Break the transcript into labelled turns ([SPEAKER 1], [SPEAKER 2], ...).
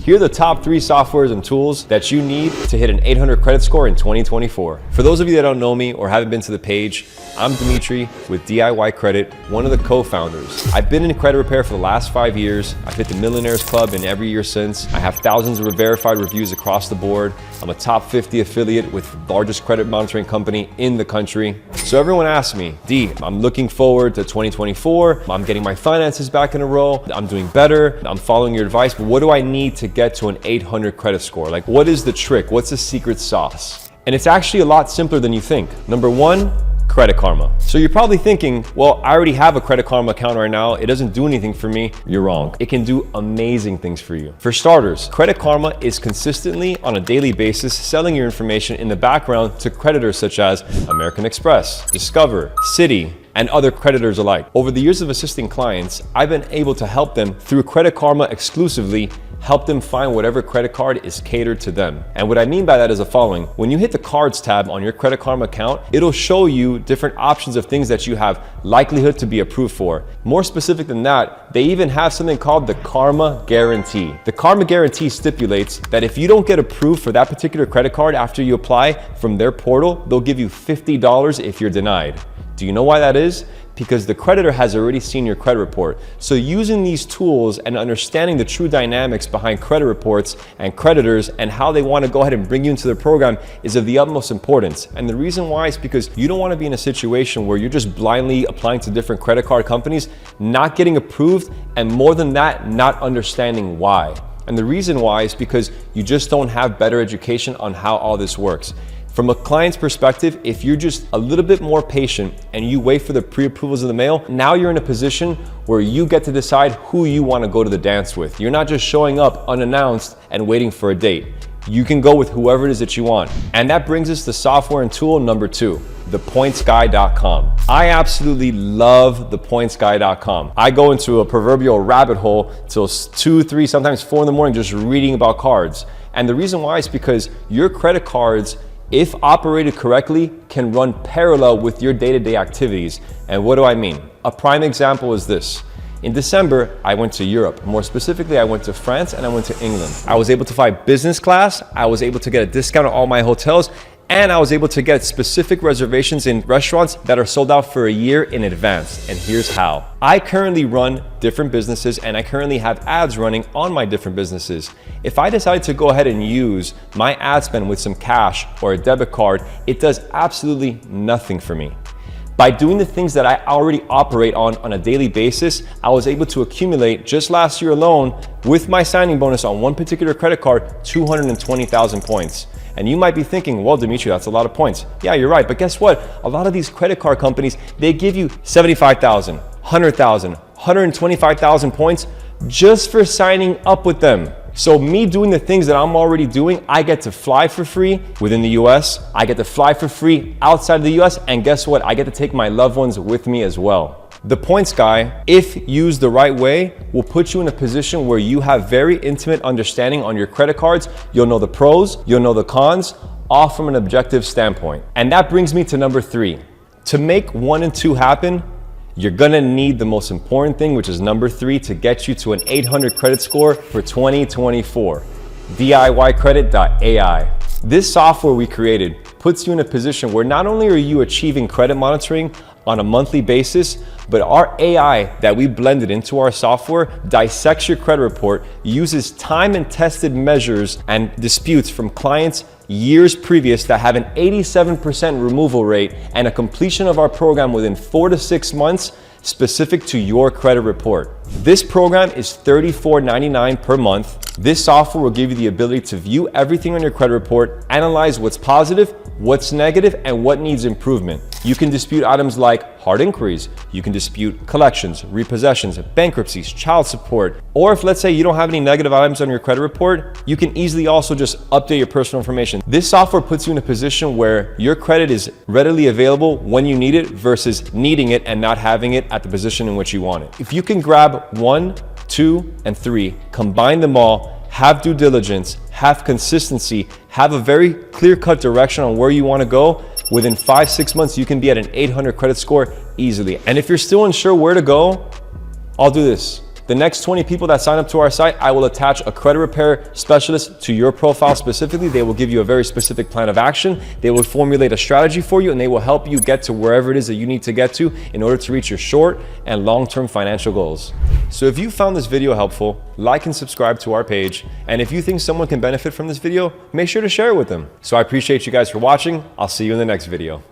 [SPEAKER 1] Here are the top 3 softwares and tools that you need to hit an 800 credit score in 2024. For those of you that don't know me or haven't been to the page, I'm Dimitri with DIY Credit, one of the co-founders. I've been in credit repair for the last 5 years. I've hit the Millionaires Club in every year since. I have thousands of verified reviews across the board. I'm a top 50 affiliate with the largest credit monitoring company in the country. So everyone asks me, D, I'm looking forward to 2024. I'm getting my finances back in a row. I'm doing better. I'm following your advice, but what do I need to get to an 800 credit score? Like, what is the trick? What's the secret sauce? And it's actually a lot simpler than you think. Number 1, Credit Karma. So you're probably thinking, well, I already have a Credit Karma account right now. It doesn't do anything for me. You're wrong. It can do amazing things for you. For starters, Credit Karma is consistently on a daily basis selling your information in the background to creditors such as American Express, Discover, Citi, and other creditors alike. Over the years of assisting clients, I've been able to help them through Credit Karma exclusively, help them find whatever credit card is catered to them. And what I mean by that is the following. When you hit the cards tab on your Credit Karma account, it'll show you different options of things that you have likelihood to be approved for. More specific than that, they even have something called the Karma Guarantee. The Karma Guarantee stipulates that if you don't get approved for that particular credit card after you apply from their portal, they'll give you $50 if you're denied. Do you know why that is? Because the creditor has already seen your credit report. So using these tools and understanding the true dynamics behind credit reports and creditors and how they want to go ahead and bring you into the program is of the utmost importance. And the reason why is because you don't want to be in a situation where you're just blindly applying to different credit card companies, not getting approved, and more than that, not understanding why. And the reason why is because you just don't have better education on how all this works. From a client's perspective, if you're just a little bit more patient and you wait for the pre-approvals in the mail, now you're in a position where you get to decide who you want to go to the dance with. You're not just showing up unannounced and waiting for a date. You can go with whoever it is that you want. And that brings us to software and tool number 2, thepointsguy.com. I absolutely love thepointsguy.com. I go into a proverbial rabbit hole till 2, 3, sometimes 4 in the morning just reading about cards. And the reason why is because your credit cards, if operated correctly, can run parallel with your day-to-day activities. And what do I mean? A prime example is this. In December, I went to Europe. More specifically, I went to France and I went to England. I was able to fly business class. I was able to get a discount on all my hotels. And I was able to get specific reservations in restaurants that are sold out for a year in advance. And here's how. I currently run different businesses and I currently have ads running on my different businesses. If I decide to go ahead and use my ad spend with some cash or a debit card, it does absolutely nothing for me. By doing the things that I already operate on a daily basis, I was able to accumulate just last year alone with my signing bonus on one particular credit card, 220,000 points. And you might be thinking, well, Dimitri, that's a lot of points. Yeah, you're right. But guess what? A lot of these credit card companies, they give you 75,000, 100,000, 125,000 points just for signing up with them. So me doing the things that I'm already doing, I get to fly for free within the US. I get to fly for free outside of the US. And guess what? I get to take my loved ones with me as well. The Points Guy, if used the right way, will put you in a position where you have very intimate understanding on your credit cards. You'll know the pros, you'll know the cons, all from an objective standpoint. And that brings me to number 3. To make 1 and 2 happen, you're gonna need the most important thing, which is number 3, to get you to an 800 credit score for 2024, DIYcredit.ai. This software we created puts you in a position where not only are you achieving credit monitoring on a monthly basis, but our AI that we blended into our software dissects your credit report, uses time and tested measures and disputes from clients years previous that have an 87% removal rate and a completion of our program within 4 to 6 months specific to your credit report. This program is $34.99 per month. This software will give you the ability to view everything on your credit report, analyze what's positive, what's negative, and what needs improvement. You can dispute items like hard inquiries. You can dispute collections, repossessions, bankruptcies, child support. Or if, let's say, you don't have any negative items on your credit report, you can easily also just update your personal information. This software puts you in a position where your credit is readily available when you need it versus needing it and not having it at the position in which you want it. If you can grab 1, 2, and 3, combine them all, have due diligence, have consistency, have a very clear-cut direction on where you want to go, within 5-6 months, you can be at an 800 credit score easily. And if you're still unsure where to go, I'll do this. The next 20 people that sign up to our site, I will attach a credit repair specialist to your profile specifically. They will give you a very specific plan of action. They will formulate a strategy for you, and they will help you get to wherever it is that you need to get to in order to reach your short and long-term financial goals. So if you found this video helpful, like and subscribe to our page. And if you think someone can benefit from this video, make sure to share it with them. So I appreciate you guys for watching. I'll see you in the next video.